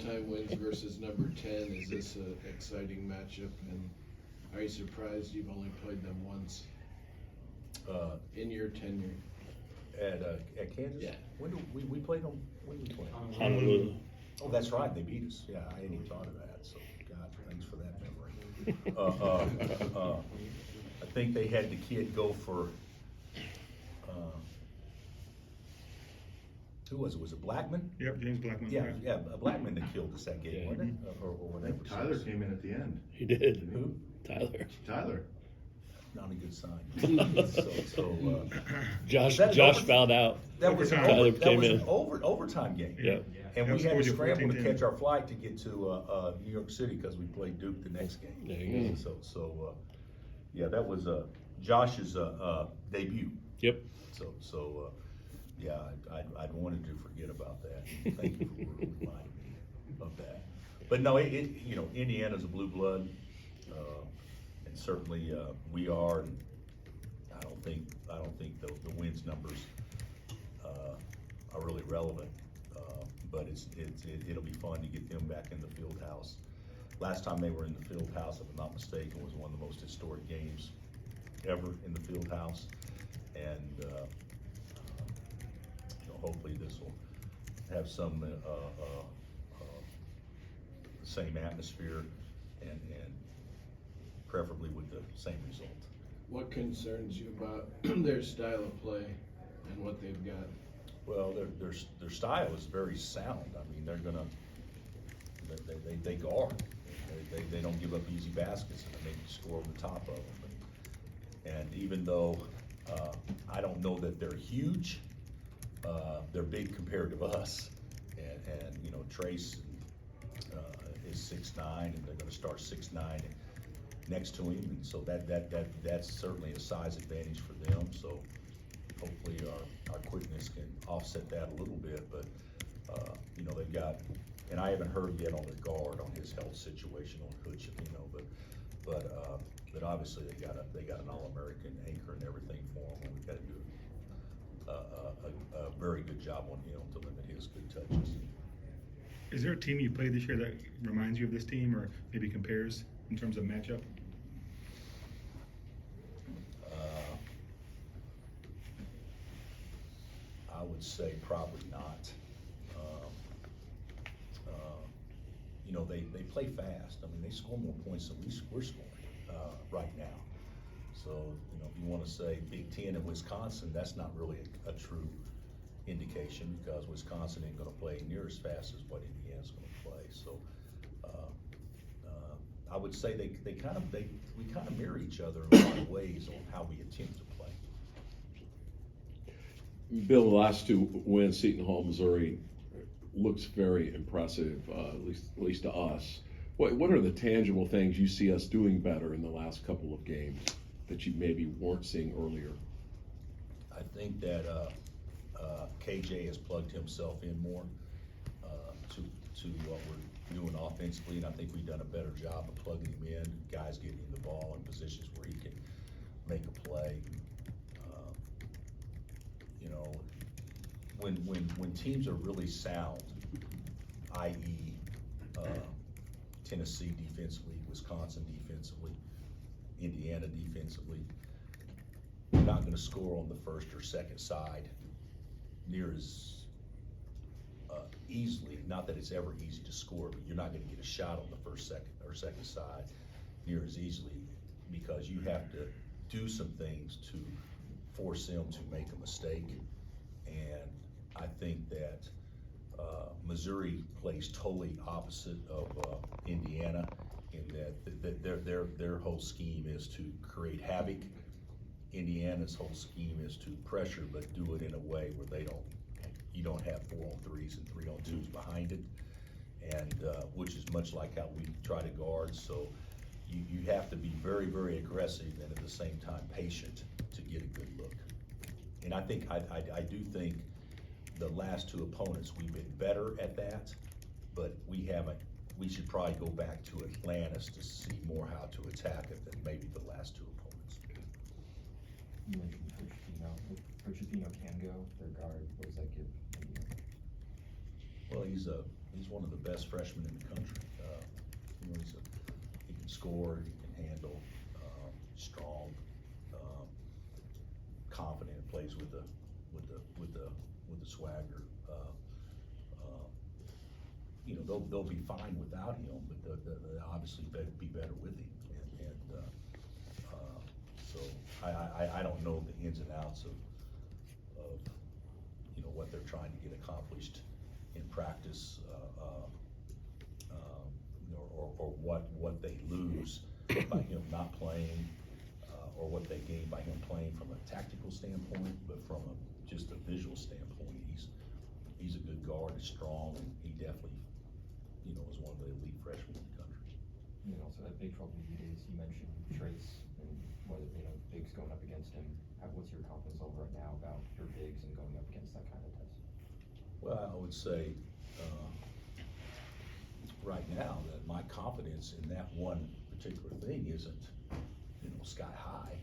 all-time wins versus number 10. Is this an exciting matchup? And are you surprised you've only played them once in your tenure? At Kansas? Yeah. When do we played them? When did we play them? Honolulu. Oh, that's right, they beat us. Yeah, I hadn't even thought of that, so God, thanks for that memory. I think they had the kid go for, who was it? Was it Blackman? Yep, James Blackman. Yeah, Blackman that killed us that game, wasn't it? Or I whatever. think Tyler came in at the end. He did. Who? Tyler. Not a good sign. Josh That Josh over- found out. That was Tyler came in. an overtime game. Yeah. And That we had scored to you scramble to 14-10. catch our flight to get to New York City because we played Duke the next game. There you So yeah, that was Josh's debut. Yep. So yeah, I'd wanted to forget about that. Thank you for reminding me of that. But no, Indiana's a blue blood, and certainly we are. And I don't think the wins numbers are really relevant. But it'll be fun to get them back in the field house. Last time they were in the field house, if I'm not mistaken, was one of the most historic games ever in the field house. And hopefully this will have some same atmosphere and preferably with the same result. What concerns you about their style of play and what they've got? Well, their style is very sound. I mean, they guard. They don't give up easy baskets, and they score over the top of them. And even though I don't know that they're huge, they're big compared to us. And Trace is 6'9", and they're going to start 6'9" next to him, and so that's certainly a size advantage for them. So hopefully our quickness can offset that a little bit, but they've got, and I haven't heard yet on the guard on his health situation on Hutch, but obviously they got an All-American anchor and everything for him, and we've got to do a very good job on him to limit his good touches. Is there a team you played this year that reminds you of this team or maybe compares in terms of matchup? I would say probably not. They play fast. I mean, they score more points than we're scoring right now. So, if you want to say Big Ten and Wisconsin, that's not really a true indication because Wisconsin ain't going to play near as fast as what Indiana's going to play. So, I would say we kind of mirror each other in a lot of ways on how we attempt to play. Bill, the last two wins, Seton Hall, Missouri, looks very impressive, at least to us. What are the tangible things you see us doing better in the last couple of games that you maybe weren't seeing earlier? I think that KJ has plugged himself in more to what we're doing offensively, and I think we've done a better job of plugging him in, guys getting him the ball in positions where he can make a play. When teams are really sound, i.e. Tennessee defensively, Wisconsin defensively, Indiana defensively, you're not going to score on the first or second side near as easily. Not that it's ever easy to score, but you're not going to get a shot on the first, second side near as easily because you have to do some things to force them to make a mistake. And I think that Missouri plays totally opposite of Indiana in that their whole scheme is to create havoc. Indiana's whole scheme is to pressure, but do it in a way where you don't have 4-on-3s and 3-on-2s behind it, and which is much like how we try to guard. So you have to be very, very aggressive and at the same time patient to get a good look. And I think I do think the last two opponents we've been better at that, but we haven't. We should probably go back to Atlantis to see more how to attack it than maybe the last two opponents. You mentioned Coach can go, their guard. What does that give? Well, he's he's one of the best freshmen in the country. You know, he can score, he can handle, strong, confident, plays with the swagger. You know, they'll be fine without him, but they'll obviously be better with him. So I don't know the ins and outs of you know, what they're trying to get accomplished in practice, or what they lose by him not playing, or what they gain by him playing from a tactical standpoint, but from just a visual standpoint, he's a good guard, he's strong, and he definitely, you know, is one of the elite freshmen in the country. And also that big trouble you mentioned Trace and whether, you know, bigs going up against him. What's your confidence level right now about your bigs and going up against that kind of test? Well, I would say, right now, that my confidence in that one particular thing isn't, you know, sky high.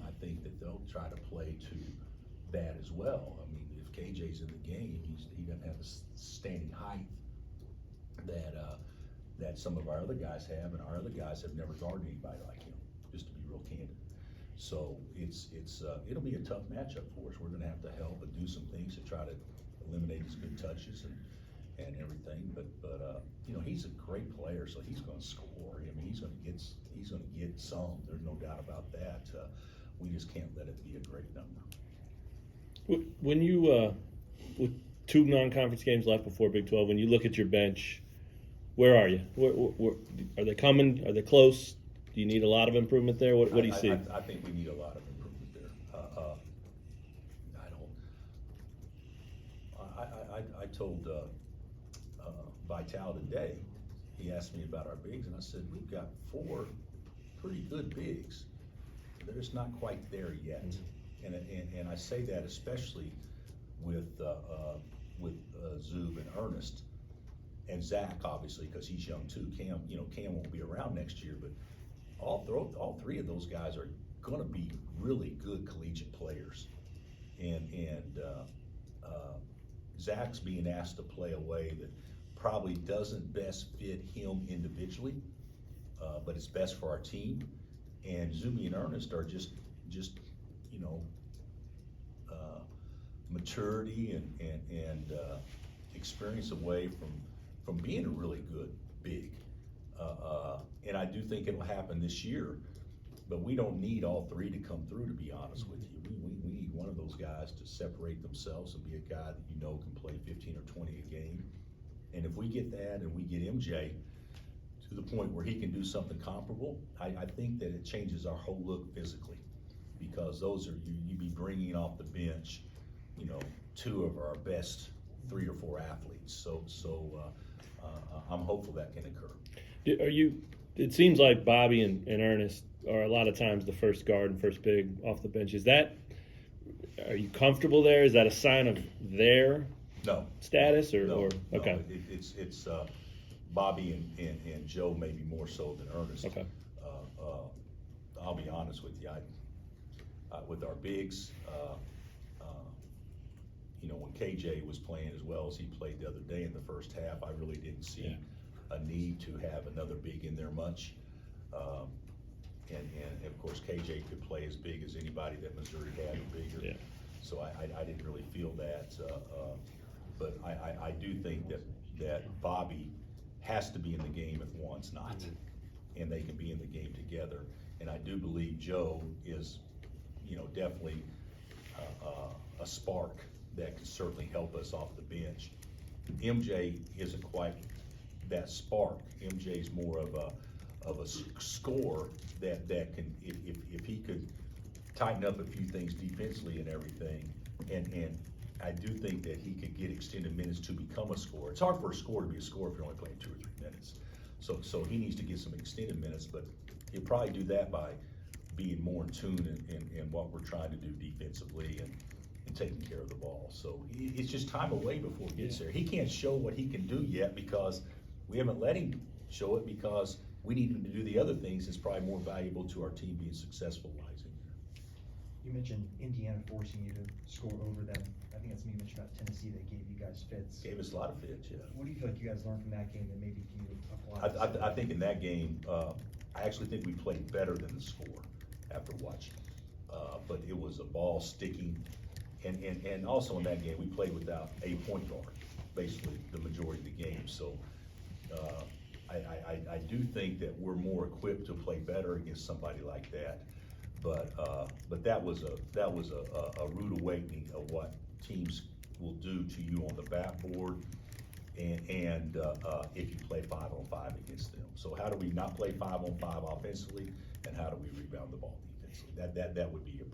I think that they'll try to play to that as well. I mean, if KJ's in the game, he doesn't have the standing height that some of our other guys have, and our other guys have never guarded anybody like him, just to be real candid. So it'll be a tough matchup for us. We're gonna have to help and do some things to try to eliminate his good touches and everything. But you know, he's a great player, so he's gonna score. I mean, he's gonna get some. There's no doubt about that. We just can't let it be a great number. When you, with 2 non-conference games left before Big 12, when you look at your bench, where are you? Where, are they coming? Are they close? Do you need a lot of improvement there? What do you see? I think we need a lot of improvement there. I told Vital today, he asked me about our bigs, and I said, we've got 4 pretty good bigs. They're just not quite there yet. And I say that especially with Zub and Ernest, and Zach, obviously, because he's young too. Cam won't be around next year, but all 3 of those guys are going to be really good collegiate players. And Zach's being asked to play a way that probably doesn't best fit him individually, but it's best for our team. And Zuby and Ernest are just you know, maturity and experience away from being a really good big. And I do think it'll happen this year, but we don't need all 3 to come through, to be honest with you. We need one of those guys to separate themselves and be a guy that you know can play 15 or 20 a game. And if we get that and we get MJ to the point where he can do something comparable, I think that it changes our whole look physically, because those are, you'd be bringing off the bench, you know, 2 of our best 3 or 4 athletes. So I'm hopeful that can occur. It seems like Bobby and Ernest are a lot of times the first guard and first big off the bench. Are you comfortable there? Is that a sign of their status or okay? No, it's Bobby and Joe maybe more so than Ernest. Okay. I'll be honest with you. With our bigs, you know, when KJ was playing as well as he played the other day in the first half, I really didn't see a need to have another big in there much. And of course, KJ could play as big as anybody that Missouri had or bigger. Yeah. So I didn't really feel that. But I do think that Bobby has to be in the game if one's not. And they can be in the game together. And I do believe Joe is, you know, definitely a spark that can certainly help us off the bench. MJ isn't quite that spark. MJ's more of a scorer that can, if he could tighten up a few things defensively and everything, and I do think that he could get extended minutes to become a scorer. It's hard for a scorer to be a scorer if you're only playing 2 or 3 minutes. So he needs to get some extended minutes, but he'll probably do that by being more in tune in what we're trying to do defensively and taking care of the ball. So it's just time away before he gets there. He can't show what he can do yet because we haven't let him show it, because we need him to do the other things that's probably more valuable to our team being successful while he's in there. You mentioned Indiana forcing you to score over them at think that's something you mentioned about Tennessee that gave you guys fits. Gave us a lot of fits, yeah. What do you feel like you guys learned from that game that maybe you can apply? I think in that game, I actually think we played better than the score after watching. But it was a ball sticking, and also in that game, we played without a point guard, basically the majority of the game. So I do think that we're more equipped to play better against somebody like that. But that was a rude awakening of what teams will do to you on the backboard, and if you play 5-on-5 against them. So how do we not play 5-on-5 offensively, and how do we rebound the ball defensively? That would be a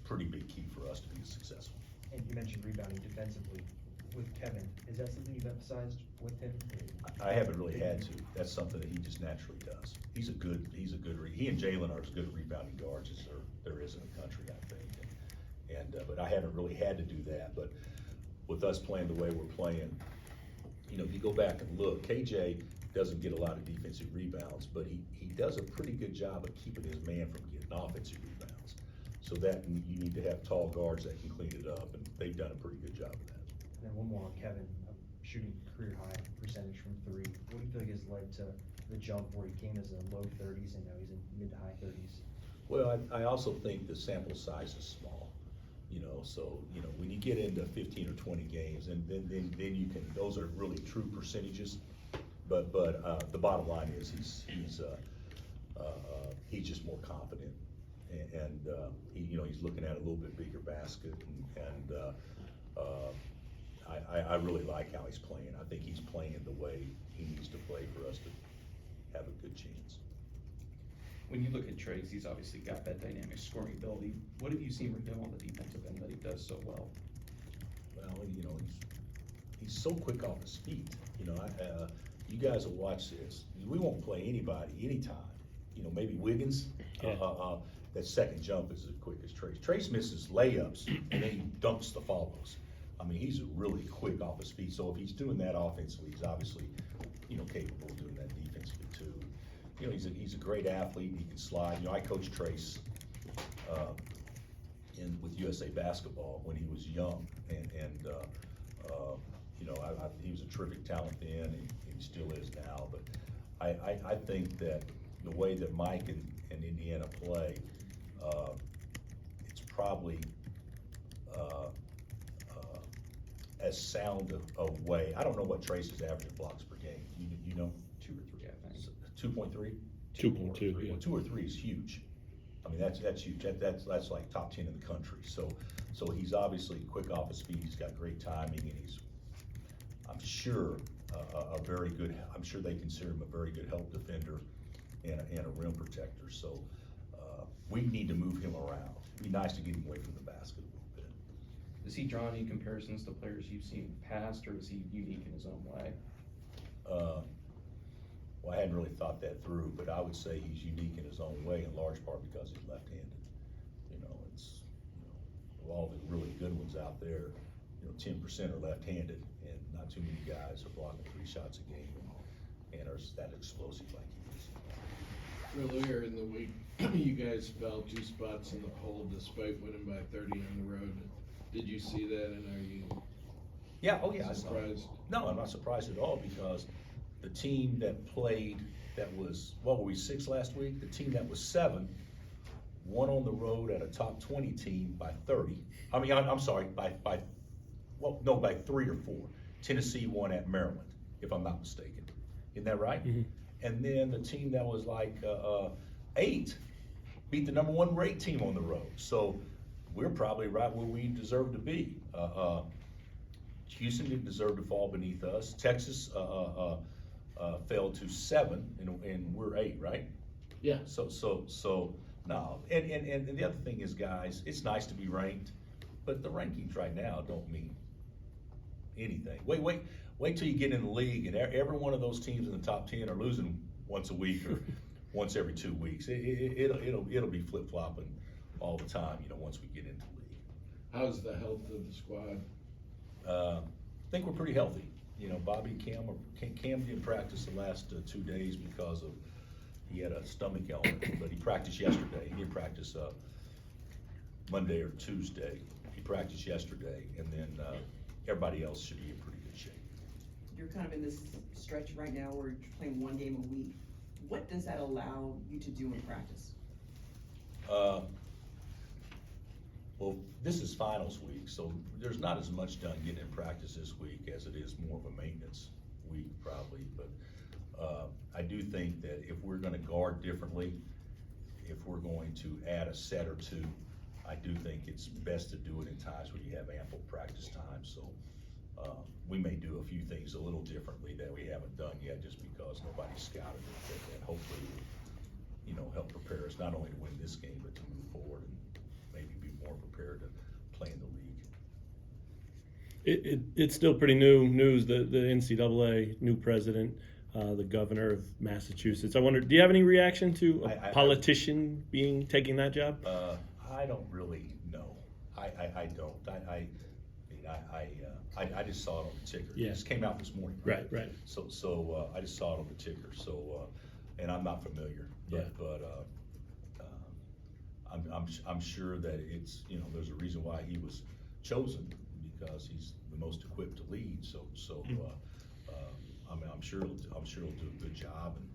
pretty big key for us to be successful. And you mentioned rebounding defensively with Kevin. Is that something you've emphasized with him? I haven't really had to. That's something that he just naturally does. He and Jalen are as good at rebounding guards as there is in the country, I think. But I haven't really had to do that. But with us playing the way we're playing, if you go back and look, KJ doesn't get a lot of defensive rebounds, but he does a pretty good job of keeping his man from getting offensive rebounds. So that you need to have tall guards that can clean it up, and they've done a pretty good job of that. And then one more on Kevin, shooting career high percentage from three. What do you feel like has led to the jump where he came as a low 30s and now he's in mid to high 30s? Well, I also think the sample size is small. So when you get into 15 or 20 games, and then you can, those are really true percentages. But the bottom line is he's just more confident, and he's looking at a little bit bigger basket, and I really like how he's playing. I think he's playing the way he needs to play for us to have a good chance. When you look at Trace, he's obviously got that dynamic scoring ability. What have you seen from him on the defensive end that he does so well? Well, he's so quick off his feet. You guys will watch this. We won't play anybody anytime. Maybe Wiggins. Yeah. That second jump is as quick as Trace. Trace misses layups and then he dumps the follows. I mean, he's really quick off his feet. So if he's doing that offensively, he's obviously, capable of doing that defensively too. He's a great athlete. He can slide. I coached Trace with USA Basketball when he was young, and he was a terrific talent then, and he still is now. But I think that the way that Mike and Indiana play, it's probably as sound a way. I don't know what Trace's average blocks per game. You know? 2 or 3, I think. 2.3? 2.2, yeah. Well, 2 or 3 is huge. I mean, that's huge. That's like top 10 in the country. So he's obviously quick off his feet. He's got great timing, and he's, I'm sure, a very good. I'm sure they consider him a very good help defender and a rim protector. So we need to move him around. It'd be nice to get him away from the basket a little bit. Does he draw any comparisons to players you've seen past, or is he unique in his own way? Well, I hadn't really thought that through, but I would say he's unique in his own way, in large part because he's left-handed. Of all the really good ones out there, 10% are left-handed, and not too many guys are blocking 3 shots a game and are that explosive like he is. Earlier in the week, you guys fell 2 spots in the poll despite winning by 30 on the road. Did you see that, and are you Yeah, oh yeah, I saw it. surprised? No, I'm not surprised at all, because the team that played, that was, what were we, 6 last week? The team that was 7 won on the road at a top 20 team by 30. I mean, I'm sorry, by 3 or 4. Tennessee won at Maryland, if I'm not mistaken. Isn't that right? Mm-hmm. And then the team that was like 8 beat the number 1 ranked team on the road. So we're probably right where we deserve to be. Houston didn't deserve to fall beneath us. Texas fell to 7, and we're 8, right? Yeah. So no. And the other thing is, guys, it's nice to be ranked, but the rankings right now don't mean anything. Wait till you get in the league, and every one of those teams in the top 10 are losing once a week or once every 2 weeks. It'll be flip flopping all the time. Once we get into the league. How's the health of the squad? I think we're pretty healthy. Bobby and Cam didn't practice the last 2 days because he had a stomach ailment, but he practiced yesterday. He didn't practice Monday or Tuesday. He practiced yesterday, and then, everybody else should be in pretty good shape. You're kind of in this stretch right now where you're playing one game a week. What does that allow you to do in practice? Well, this is finals week, so there's not as much done getting in practice this week as it is more of a maintenance week probably, but, I do think that if we're gonna guard differently, if we're going to add a set or two, I do think it's best to do it in times when you have ample practice time, so, we may do a few things a little differently that we haven't done yet, just because nobody's scouted it, and hopefully, you know, help prepare us not only to win this game, but to move forward and maybe be more prepared to play in the league. It's still pretty new news, the NCAA, new president, the governor of Massachusetts. I wonder, do you have any reaction to a politician taking that job? I don't really know. I don't. I just saw it on the ticker. Yeah. It just came out this morning. Right. So I just saw it on the ticker. So, and I'm not familiar. Yeah. But I'm sure that it's, you know, there's a reason why he was chosen, because he's the most equipped to lead. So I mean, I'm sure he'll do a good job and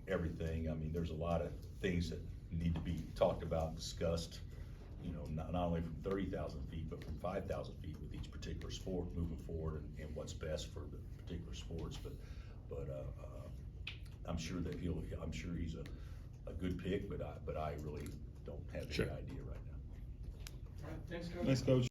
everything. I mean, there's a lot of things that need to be talked about and discussed, you know, not only from 30,000 feet, but from 5,000 feet with each particular sport moving forward, and what's best for the particular sports. But I'm sure that he's a good pick, but I really don't have any Sure. idea right now. All right, thanks, Coach. Thanks, Coach.